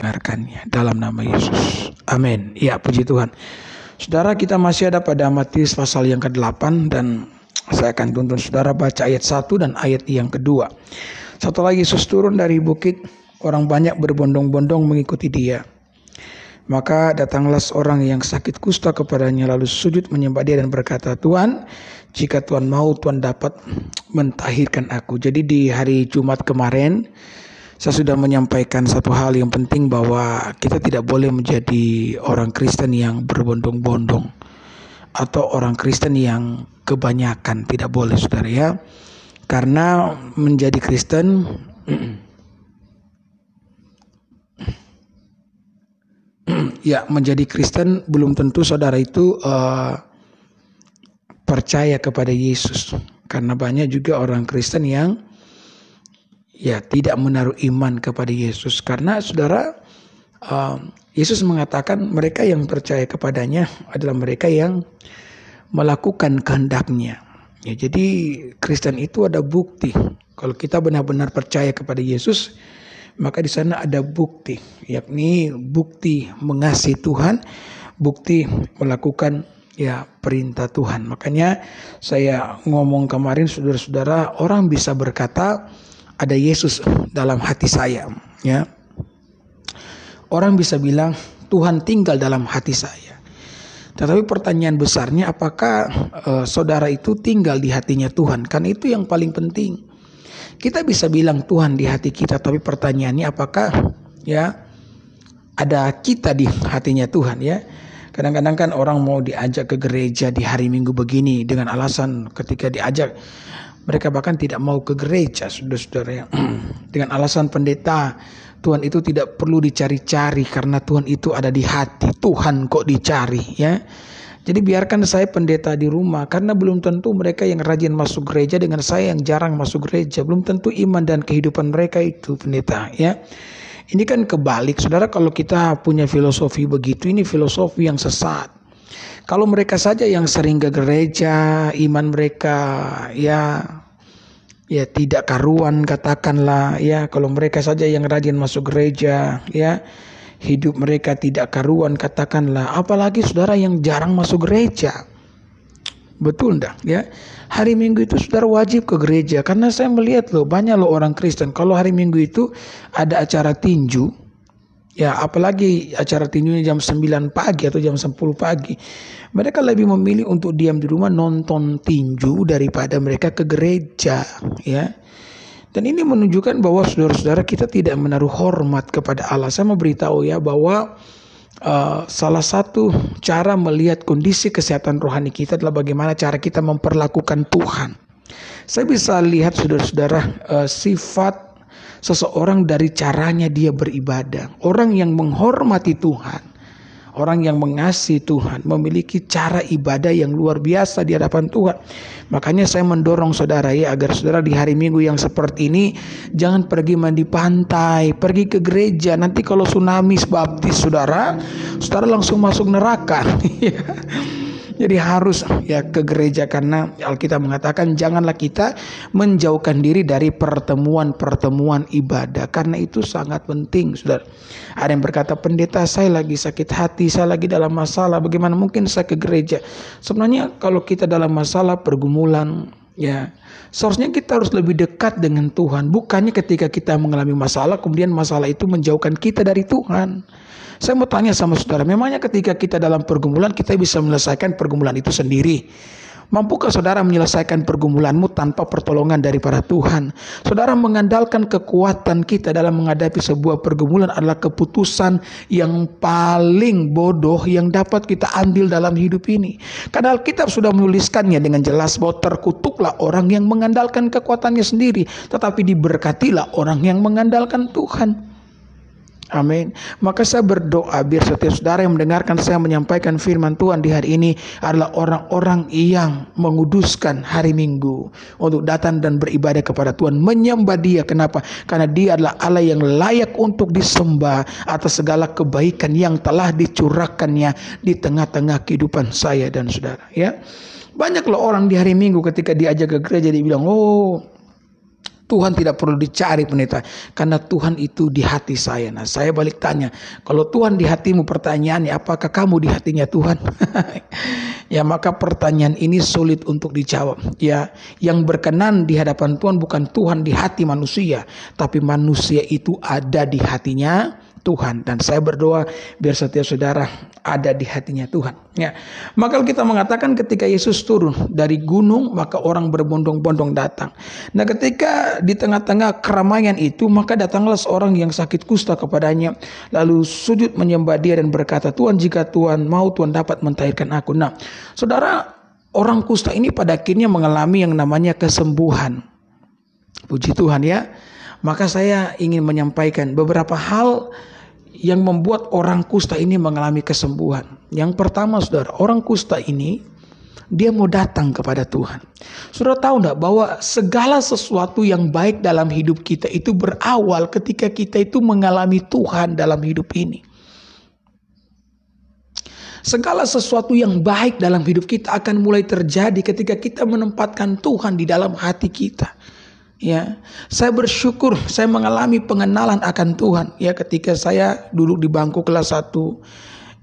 mendengarkannya. Dalam nama Yesus. Amin. Ya, puji Tuhan. Saudara, kita masih ada pada Matius pasal yang ke-8 dan saya akan tuntun saudara baca ayat 1 dan ayat yang kedua. Setelah Yesus turun dari bukit, orang banyak berbondong-bondong mengikuti dia. Maka datanglah seorang yang sakit kusta kepadanya, lalu sujud menyembah dia dan berkata, "Tuhan, jika Tuhan mau, Tuhan dapat mentahirkan aku." Jadi di hari Jumat kemarin saya sudah menyampaikan satu hal yang penting, bahwa kita tidak boleh menjadi orang Kristen yang berbondong-bondong atau orang Kristen yang kebanyakan. Tidak boleh, saudara, ya. Karena menjadi Kristen ya, menjadi Kristen belum tentu saudara itu percaya kepada Yesus. Karena banyak juga orang Kristen yang ya tidak menaruh iman kepada Yesus. Karena saudara, Yesus mengatakan mereka yang percaya kepadanya adalah mereka yang melakukan kehendak-Nya. Ya, jadi Kristen itu ada bukti. Kalau kita benar-benar percaya kepada Yesus, maka di sana ada bukti, yakni bukti mengasihi Tuhan, bukti melakukan ya perintah Tuhan. Makanya saya ngomong kemarin, saudara-saudara, orang bisa berkata ada Yesus dalam hati saya, ya. Orang bisa bilang Tuhan tinggal dalam hati saya. Tetapi pertanyaan besarnya, apakah saudara itu tinggal di hatinya Tuhan? Kan itu yang paling penting. Kita bisa bilang Tuhan di hati kita, tapi pertanyaannya apakah ya ada kita di hatinya Tuhan, ya. Kadang-kadang kan orang mau diajak ke gereja di hari Minggu begini dengan alasan, ketika diajak mereka bahkan tidak mau ke gereja, saudara-saudara, ya. Dengan alasan pendeta, Tuhan itu tidak perlu dicari-cari karena Tuhan itu ada di hati. Tuhan kok dicari, ya. Jadi biarkan saya pendeta di rumah, karena belum tentu mereka yang rajin masuk gereja dengan saya yang jarang masuk gereja. Belum tentu iman dan kehidupan mereka itu, pendeta, ya. Ini kan kebalik, saudara. Kalau kita punya filosofi begitu, ini filosofi yang sesat. Kalau mereka saja yang sering ke gereja, iman mereka ya tidak karuan, katakanlah, ya. Kalau mereka saja yang rajin masuk gereja, ya, hidup mereka tidak karuan, katakanlah. Apalagi saudara yang jarang masuk gereja. Betul enggak, ya? Hari Minggu itu saudara wajib ke gereja. Karena saya melihat banyak orang Kristen, kalau hari Minggu itu ada acara tinju, ya, apalagi acara tinjunya jam 9 pagi atau jam 10 pagi. Mereka lebih memilih untuk diam di rumah nonton tinju daripada mereka ke gereja, ya. Dan ini menunjukkan bahwa saudara-saudara kita tidak menaruh hormat kepada Allah. Saya mau beritahu, ya, bahwa salah satu cara melihat kondisi kesehatan rohani kita adalah bagaimana cara kita memperlakukan Tuhan. Saya bisa lihat, saudara-saudara, sifat seseorang dari caranya dia beribadah. Orang yang menghormati Tuhan, orang yang mengasihi Tuhan, memiliki cara ibadah yang luar biasa di hadapan Tuhan. Makanya saya mendorong saudara, ya, agar saudara di hari Minggu yang seperti ini jangan pergi mandi pantai, pergi ke gereja. Nanti kalau tsunami baptis saudara langsung masuk neraka. Jadi harus ya ke gereja, karena Alkitab mengatakan janganlah kita menjauhkan diri dari pertemuan-pertemuan ibadah, karena itu sangat penting, saudara. Ada yang berkata, pendeta, saya lagi sakit hati, saya lagi dalam masalah, bagaimana mungkin saya ke gereja? Sebenarnya kalau kita dalam masalah pergumulan, ya, seharusnya kita harus lebih dekat dengan Tuhan. Bukannya ketika kita mengalami masalah, kemudian masalah itu menjauhkan kita dari Tuhan. Saya mau tanya sama saudara, memangnya ketika kita dalam pergumulan, kita bisa menyelesaikan pergumulan itu sendiri? Mampukah saudara menyelesaikan pergumulanmu tanpa pertolongan daripada Tuhan? Saudara, mengandalkan kekuatan kita dalam menghadapi sebuah pergumulan adalah keputusan yang paling bodoh yang dapat kita ambil dalam hidup ini. Karena Alkitab sudah menuliskannya dengan jelas bahwa terkutuklah orang yang mengandalkan kekuatannya sendiri, tetapi diberkatilah orang yang mengandalkan Tuhan. Amin. Maka saya berdoa biar setiap saudara yang mendengarkan saya menyampaikan firman Tuhan di hari ini adalah orang-orang yang menguduskan hari Minggu untuk datang dan beribadah kepada Tuhan, menyembah Dia. Kenapa? Karena Dia adalah Allah yang layak untuk disembah atas segala kebaikan yang telah dicurahkannya di tengah-tengah kehidupan saya dan saudara, ya. Banyak loh orang di hari Minggu ketika diajak ke gereja dia bilang, "Oh, Tuhan tidak perlu dicari pendeta, karena Tuhan itu di hati saya. Nah, saya balik tanya, kalau Tuhan di hatimu, pertanyaannya apakah kamu di hatinya Tuhan? Ya, maka pertanyaan ini sulit untuk dijawab. Ya, yang berkenan di hadapan Tuhan bukan Tuhan di hati manusia, tapi manusia itu ada di hatinya Tuhan. Dan saya berdoa biar setiap saudara ada di hatinya Tuhan. Ya, maka kita mengatakan ketika Yesus turun dari gunung, maka orang berbondong-bondong datang. Nah, ketika di tengah-tengah keramaian itu, maka datanglah seorang yang sakit kusta kepadanya, lalu sujud menyembah dia dan berkata, Tuhan, jika Tuhan mau, Tuhan dapat mentahirkan aku. Nah, saudara, orang kusta ini pada akhirnya mengalami yang namanya kesembuhan. Puji Tuhan ya. Maka saya ingin menyampaikan beberapa hal yang membuat orang kusta ini mengalami kesembuhan. Yang pertama, saudara, orang kusta ini dia mau datang kepada Tuhan. Saudara tahu enggak bahwa segala sesuatu yang baik dalam hidup kita itu berawal ketika kita itu mengalami Tuhan dalam hidup ini. Segala sesuatu yang baik dalam hidup kita akan mulai terjadi ketika kita menempatkan Tuhan di dalam hati kita. Ya, saya bersyukur saya mengalami pengenalan akan Tuhan. Ya, ketika saya duduk di bangku kelas 1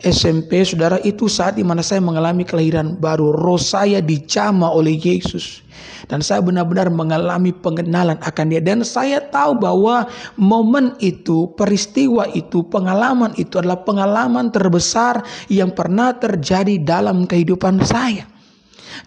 SMP, saudara, itu saat dimana saya mengalami kelahiran baru. Roh saya dijamah oleh Yesus. Dan saya benar-benar mengalami pengenalan akan dia. Dan saya tahu bahwa momen itu, peristiwa itu, pengalaman itu adalah pengalaman terbesar yang pernah terjadi dalam kehidupan saya.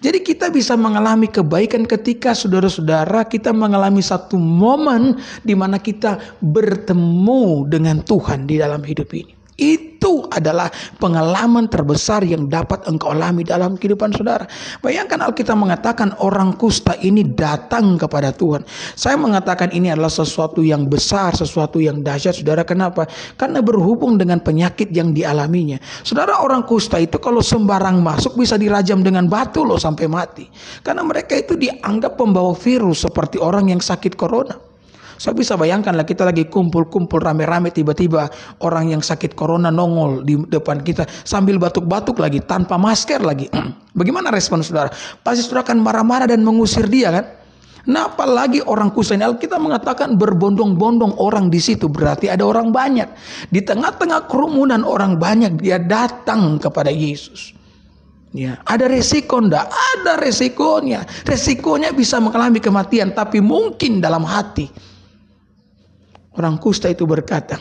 Jadi kita bisa mengalami kebaikan ketika saudara-saudara kita mengalami satu momen di mana kita bertemu dengan Tuhan di dalam hidup ini. Itu adalah pengalaman terbesar yang dapat engkau alami dalam kehidupan saudara. Bayangkan Alkitab mengatakan orang kusta ini datang kepada Tuhan. Saya mengatakan ini adalah sesuatu yang besar, sesuatu yang dahsyat, saudara. Kenapa? Karena berhubung dengan penyakit yang dialaminya. Saudara, orang kusta itu kalau sembarang masuk bisa dirajam dengan batu loh sampai mati. Karena mereka itu dianggap pembawa virus seperti orang yang sakit corona. Saya bisa bayangkanlah kita lagi kumpul-kumpul rame-rame, tiba-tiba orang yang sakit corona nongol di depan kita sambil batuk-batuk lagi, tanpa masker lagi. Bagaimana respon saudara? Pasti saudara akan marah-marah dan mengusir dia kan? Nah, apalagi orang kusta ini, kita mengatakan berbondong-bondong orang di situ, berarti ada orang banyak. Di tengah-tengah kerumunan orang banyak, dia datang kepada Yesus. Ya, ada resiko enggak? Ada resikonya. Resikonya bisa mengalami kematian, tapi mungkin dalam hati orang kusta itu berkata,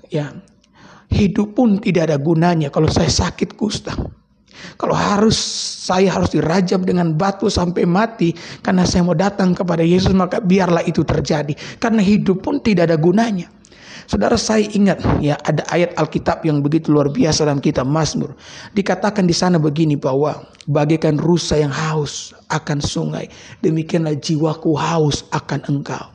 ya, hidup pun tidak ada gunanya kalau saya sakit kusta. Kalau saya harus dirajam dengan batu sampai mati karena saya mau datang kepada Yesus, maka biarlah itu terjadi. Karena hidup pun tidak ada gunanya. Saudara, saya ingat ya ada ayat Alkitab yang begitu luar biasa dalam kitab Mazmur. Dikatakan di sana begini, bahwa bagaikan rusa yang haus akan sungai, demikianlah jiwaku haus akan Engkau.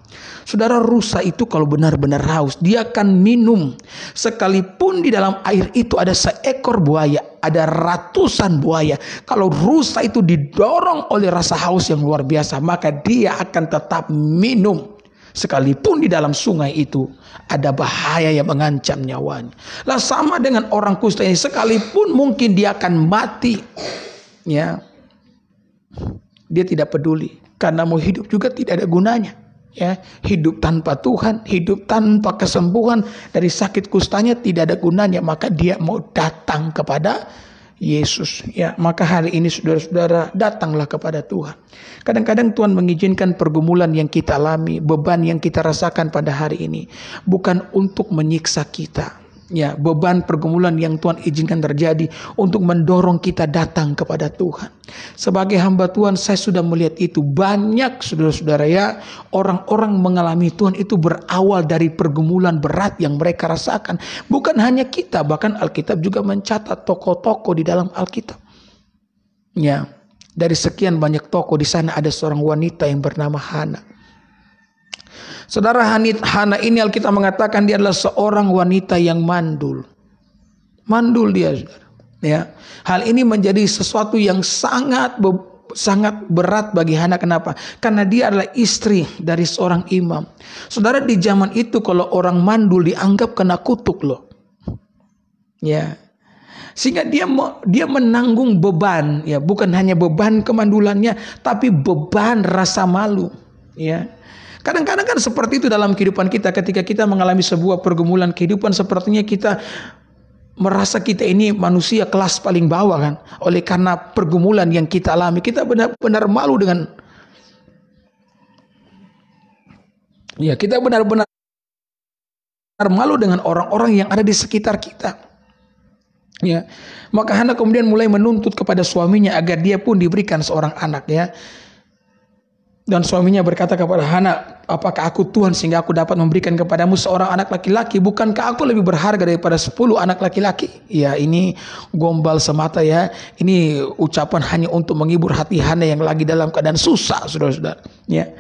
Saudara, rusa itu kalau benar-benar haus, dia akan minum. Sekalipun di dalam air itu ada seekor buaya, ada ratusan buaya. Kalau rusa itu didorong oleh rasa haus yang luar biasa, maka dia akan tetap minum. Sekalipun di dalam sungai itu ada bahaya yang mengancam nyawanya. Lah, sama dengan orang kusta ini, sekalipun mungkin dia akan mati, ya, dia tidak peduli, karena mau hidup juga tidak ada gunanya. Ya, hidup tanpa Tuhan, hidup tanpa kesembuhan dari sakit kustanya tidak ada gunanya, maka dia mau datang kepada Yesus. Ya, maka hari ini saudara-saudara, datanglah kepada Tuhan. Kadang-kadang Tuhan mengizinkan pergumulan yang kita alami, beban yang kita rasakan pada hari ini, bukan untuk menyiksa kita. Ya, beban pergumulan yang Tuhan izinkan terjadi untuk mendorong kita datang kepada Tuhan. Sebagai hamba Tuhan, saya sudah melihat itu banyak, saudara-saudara ya, orang-orang mengalami Tuhan itu berawal dari pergumulan berat yang mereka rasakan. Bukan hanya kita, bahkan Alkitab juga mencatat tokoh-tokoh di dalam Alkitab. Ya, dari sekian banyak tokoh di sana ada seorang wanita yang bernama Hana. Saudara, Hana ini Alkitab mengatakan dia adalah seorang wanita yang mandul. Mandul dia, saudara. Ya, hal ini menjadi sesuatu yang sangat berat bagi Hana. Kenapa? Karena dia adalah istri dari seorang imam. Saudara, di zaman itu kalau orang mandul dianggap kena kutuk loh. Ya. Sehingga dia menanggung beban, ya, bukan hanya beban kemandulannya, tapi beban rasa malu, ya. Kadang-kadang kan seperti itu dalam kehidupan kita, ketika kita mengalami sebuah pergumulan kehidupan, sepertinya kita merasa kita ini manusia kelas paling bawah kan. Oleh karena pergumulan yang kita alami, kita benar-benar malu dengan kita benar-benar malu dengan orang-orang yang ada di sekitar kita. Ya, maka Hana kemudian mulai menuntut kepada suaminya agar dia pun diberikan seorang anak, ya. Dan suaminya berkata kepada Hana, apakah aku Tuhan sehingga aku dapat memberikan kepadamu seorang anak laki-laki? Bukankah aku lebih berharga daripada 10 anak laki-laki? Ya, ini gombal semata, ya. Ini ucapan hanya untuk menghibur hati Hana yang lagi dalam keadaan susah, saudara-saudara. Ya.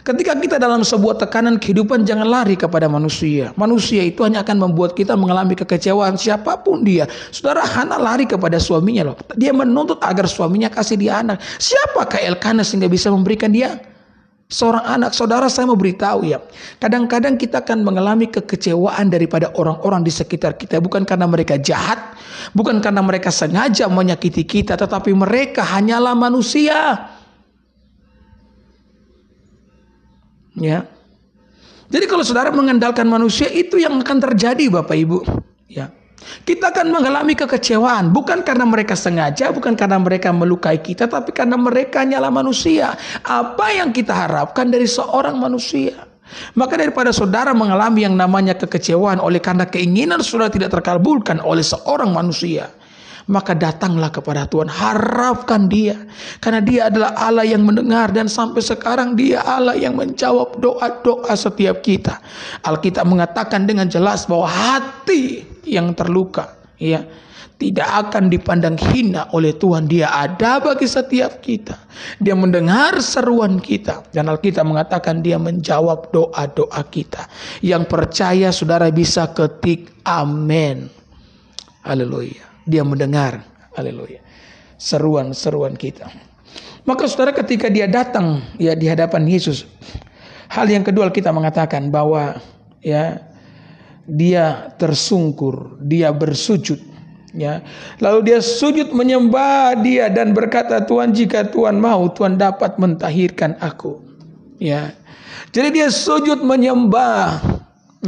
Ketika kita dalam sebuah tekanan kehidupan, jangan lari kepada manusia. Manusia itu hanya akan membuat kita mengalami kekecewaan siapapun dia. Saudara, Hana lari kepada suaminya loh. Dia menuntut agar suaminya kasih dia anak. Siapakah Elkana sehingga bisa memberikan dia seorang anak? Saudara, saya mau beritahu ya. Kadang-kadang kita akan mengalami kekecewaan daripada orang-orang di sekitar kita. Bukan karena mereka jahat. Bukan karena mereka sengaja menyakiti kita. Tetapi mereka hanyalah manusia. Ya. Jadi kalau saudara mengandalkan manusia, itu yang akan terjadi, Bapak Ibu. Ya. Kita akan mengalami kekecewaan, bukan karena mereka sengaja, bukan karena mereka melukai kita, tapi karena mereka hanyalah manusia. Apa yang kita harapkan dari seorang manusia? Maka daripada saudara mengalami yang namanya kekecewaan oleh karena keinginan saudara tidak terkabulkan oleh seorang manusia, maka datanglah kepada Tuhan, harapkan Dia, karena Dia adalah Allah yang mendengar, dan sampai sekarang Dia Allah yang menjawab doa-doa setiap kita. Alkitab mengatakan dengan jelas bahwa hati yang terluka, ya, tidak akan dipandang hina oleh Tuhan. Dia ada bagi setiap kita. Dia mendengar seruan kita, dan Alkitab mengatakan Dia menjawab doa-doa kita. Yang percaya saudara bisa ketik amin. Haleluya. Dia mendengar, haleluya, seruan-seruan kita. Maka saudara, ketika dia datang ya di hadapan Yesus, hal yang kedua kita mengatakan bahwa ya dia tersungkur, dia bersujud, ya. Lalu dia sujud menyembah Dia dan berkata, Tuhan, jika Tuhan mau, Tuhan dapat mentahirkan aku. Ya. Jadi dia sujud menyembah,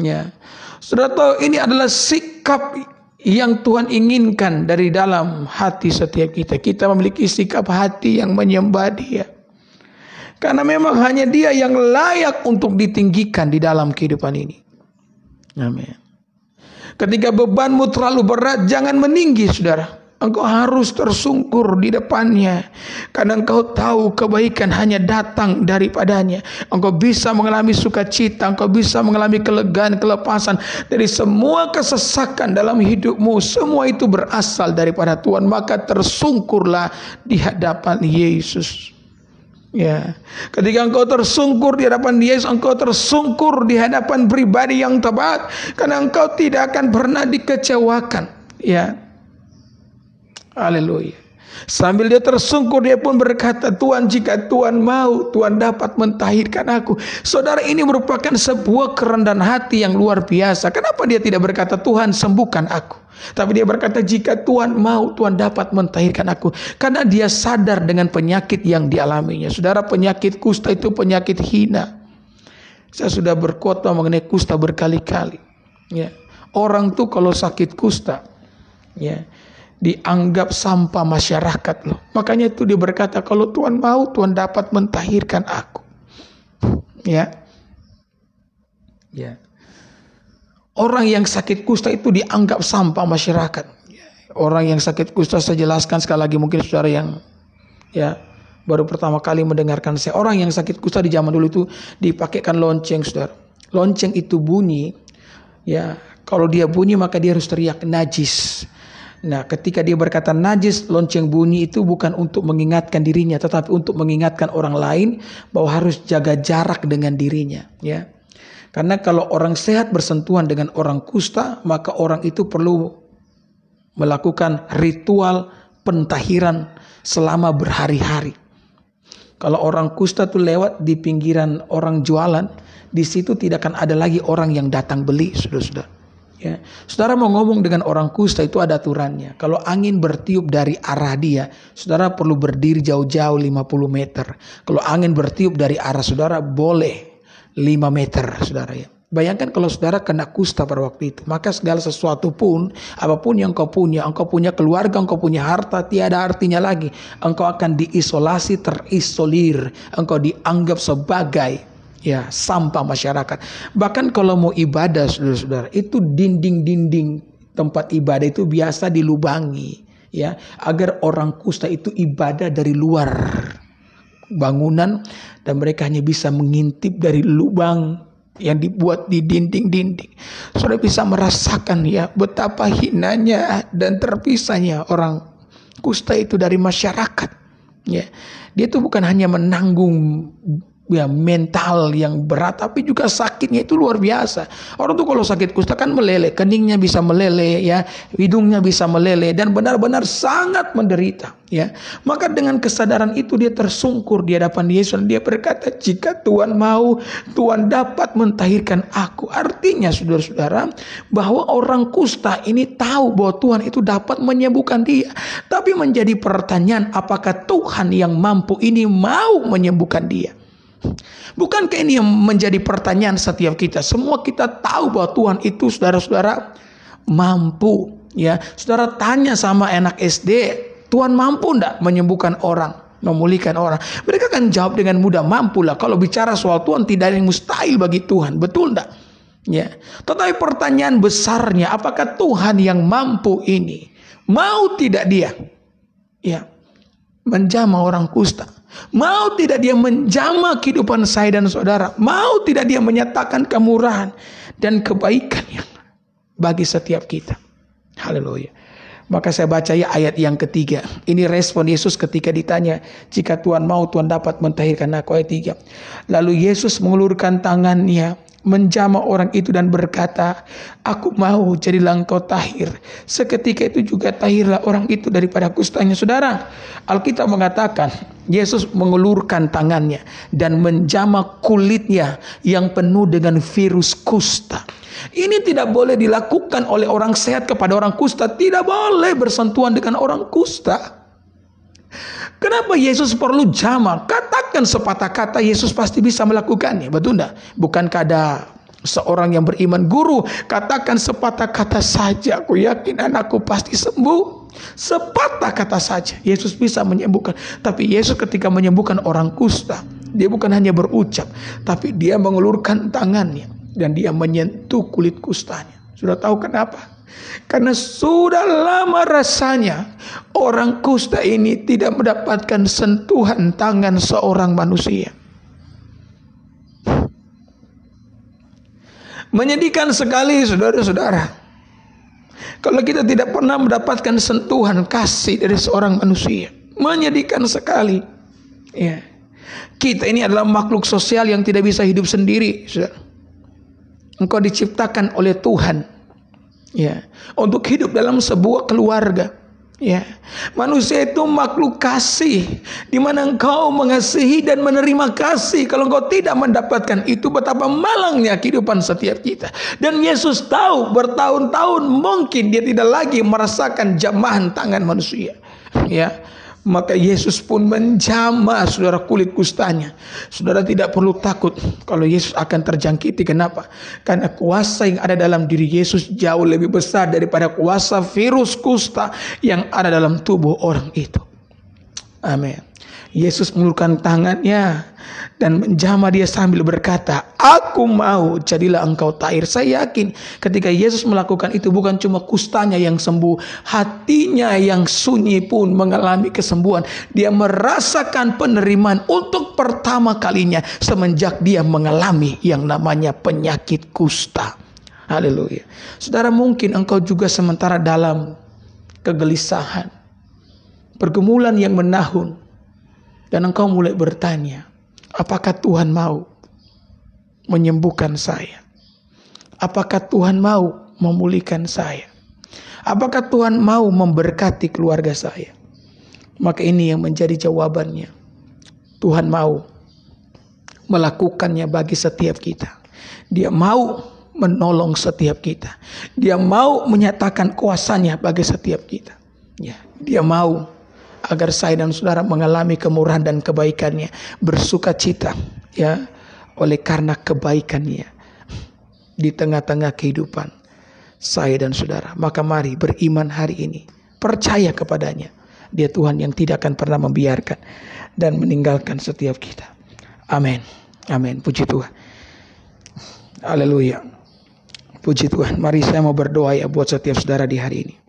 ya. Saudara tahu, ini adalah sikap yang Tuhan inginkan dari dalam hati setiap kita. Kita memiliki sikap hati yang menyembah Dia, karena memang hanya Dia yang layak untuk ditinggikan di dalam kehidupan ini. Amin. Ketika bebanmu terlalu berat, jangan meninggi, saudara. Engkau harus tersungkur di depannya, karena engkau tahu kebaikan hanya datang daripadanya. Engkau bisa mengalami sukacita, engkau bisa mengalami kelegaan, kelepasan dari semua kesesakan dalam hidupmu. Semua itu berasal daripada Tuhan. Maka tersungkurlah di hadapan Yesus. Ya, ketika engkau tersungkur di hadapan Yesus, engkau tersungkur di hadapan pribadi yang tepat, karena engkau tidak akan pernah dikecewakan. Ya. Haleluya. Sambil dia tersungkur, dia pun berkata, Tuhan, jika Tuhan mau, Tuhan dapat mentahirkan aku. Saudara, ini merupakan sebuah kerendahan hati yang luar biasa. Kenapa dia tidak berkata, Tuhan, sembuhkan aku? Tapi dia berkata, jika Tuhan mau, Tuhan dapat mentahirkan aku. Karena dia sadar dengan penyakit yang dialaminya. Saudara, penyakit kusta itu penyakit hina. Saya sudah berkhotbah mengenai kusta berkali-kali. Ya. Orang tuh kalau sakit kusta, ya, dianggap sampah masyarakat loh. Makanya itu dia berkata, kalau Tuhan mau, Tuhan dapat mentahirkan aku. Ya. Ya. Orang yang sakit kusta itu dianggap sampah masyarakat. Orang yang sakit kusta, saya jelaskan sekali lagi, mungkin saudara yang ya baru pertama kali mendengarkan saya. Orang yang sakit kusta di zaman dulu itu dipakaikan lonceng, saudara. Lonceng itu bunyi, ya, kalau dia bunyi maka dia harus teriak najis. Nah, ketika dia berkata najis, lonceng bunyi itu bukan untuk mengingatkan dirinya, tetapi untuk mengingatkan orang lain bahwa harus jaga jarak dengan dirinya, ya. Karena kalau orang sehat bersentuhan dengan orang kusta, maka orang itu perlu melakukan ritual pentahiran selama berhari-hari. Kalau orang kusta tuh lewat di pinggiran orang jualan, di situ tidak akan ada lagi orang yang datang beli, saudara-saudara. Ya. Saudara mau ngomong dengan orang kusta itu ada aturannya. Kalau angin bertiup dari arah dia, saudara perlu berdiri jauh-jauh 50 meter. Kalau angin bertiup dari arah saudara, boleh 5 meter, saudara ya. Bayangkan kalau saudara kena kusta pada waktu itu, maka segala sesuatu pun, apapun yang engkau punya keluarga, engkau punya harta, tiada artinya lagi. Engkau akan diisolasi, terisolir, engkau dianggap sebagai sampah masyarakat. Bahkan kalau mau ibadah, saudara-saudara, itu dinding-dinding tempat ibadah itu biasa dilubangi, agar orang kusta itu ibadah dari luar bangunan dan mereka hanya bisa mengintip dari lubang yang dibuat di dinding-dinding. Saudara bisa merasakan betapa hinanya dan terpisahnya orang kusta itu dari masyarakat. Dia itu bukan hanya menanggung mental yang berat, tapi juga sakitnya itu luar biasa. Orang tuh kalau sakit kusta kan meleleh, keningnya bisa meleleh, hidungnya bisa meleleh, dan benar-benar sangat menderita. Maka dengan kesadaran itu dia tersungkur di hadapan Yesus dan dia berkata, jika Tuhan mau, Tuhan dapat mentahirkan aku. Artinya saudara-saudara, bahwa orang kusta ini tahu bahwa Tuhan itu dapat menyembuhkan dia. Tapi menjadi pertanyaan, apakah Tuhan yang mampu ini mau menyembuhkan dia? Bukankah ini yang menjadi pertanyaan setiap kita? Semua kita tahu bahwa Tuhan itu, saudara-saudara, mampu. Saudara tanya sama anak SD, Tuhan mampu enggak menyembuhkan orang, memulihkan orang? Mereka akan jawab dengan mudah, mampu lah. Kalau bicara soal Tuhan, tidak ada yang mustahil bagi Tuhan. Betul enggak? Tetapi pertanyaan besarnya, apakah Tuhan yang mampu ini mau tidak dia menjamah orang kusta? Mau tidak dia menjamah kehidupan saya dan saudara? Mau tidak dia menyatakan kemurahan dan kebaikannya bagi setiap kita? Haleluya. Maka saya baca ayat yang ketiga. Ini respon Yesus ketika ditanya, jika Tuhan mau, Tuhan dapat mentahirkan aku. Ayat 3. Lalu Yesus mengulurkan tangannya, menjamah orang itu dan berkata, aku mau, jadilah engkau tahir. Seketika itu juga tahirlah orang itu daripada kustanya. Saudara, Alkitab mengatakan Yesus mengulurkan tangannya dan menjamah kulitnya yang penuh dengan virus kusta. Ini tidak boleh dilakukan oleh orang sehat kepada orang kusta. Tidak boleh bersentuhan dengan orang kusta. Kenapa Yesus perlu jamah? Katakan sepatah kata, Yesus pasti bisa melakukannya. Betul enggak? Bukankah ada seorang yang beriman, guru, katakan sepatah kata saja, aku yakin anakku pasti sembuh. Sepatah kata saja, Yesus bisa menyembuhkan. Tapi Yesus ketika menyembuhkan orang kusta, dia bukan hanya berucap, tapi dia mengulurkan tangannya dan dia menyentuh kulit kustanya. Sudah tahu kenapa? Karena sudah lama rasanya orang kusta ini tidak mendapatkan sentuhan tangan seorang manusia. Menyedihkan sekali, saudara-saudara, kalau kita tidak pernah mendapatkan sentuhan kasih dari seorang manusia. Menyedihkan sekali. Kita ini adalah makhluk sosial yang tidak bisa hidup sendiri, saudara. Engkau diciptakan oleh Tuhan untuk hidup dalam sebuah keluarga. Manusia itu makhluk kasih, di mana engkau mengasihi dan menerima kasih. Kalau engkau tidak mendapatkan itu, betapa malangnya kehidupan setiap kita. Dan Yesus tahu bertahun-tahun mungkin dia tidak lagi merasakan jamahan tangan manusia. Maka Yesus pun menjamah, saudara, kulit kustanya. Saudara tidak perlu takut kalau Yesus akan terjangkiti. Kenapa? Karena kuasa yang ada dalam diri Yesus jauh lebih besar daripada kuasa virus kusta yang ada dalam tubuh orang itu. Amin. Yesus mengulurkan tangannya dan menjamah dia sambil berkata, aku mau, jadilah engkau tahir. Saya yakin ketika Yesus melakukan itu, bukan cuma kustanya yang sembuh, hatinya yang sunyi pun mengalami kesembuhan. Dia merasakan penerimaan untuk pertama kalinya semenjak dia mengalami yang namanya penyakit kusta. Haleluya. Saudara, mungkin engkau juga sementara dalam kegelisahan, pergumulan yang menahun, dan engkau mulai bertanya, apakah Tuhan mau menyembuhkan saya? Apakah Tuhan mau memulihkan saya? Apakah Tuhan mau memberkati keluarga saya? Maka ini yang menjadi jawabannya. Tuhan mau melakukannya bagi setiap kita. Dia mau menolong setiap kita. Dia mau menyatakan kuasanya bagi setiap kita. Dia mau agar saya dan saudara mengalami kemurahan dan kebaikannya, bersuka cita oleh karena kebaikan-Nya di tengah-tengah kehidupan saya dan saudara. Maka mari beriman hari ini, percaya kepadanya. Dia Tuhan yang tidak akan pernah membiarkan dan meninggalkan setiap kita. Amin. Amin. Puji Tuhan. Haleluya. Puji Tuhan. Mari saya mau berdoa ya buat setiap saudara di hari ini.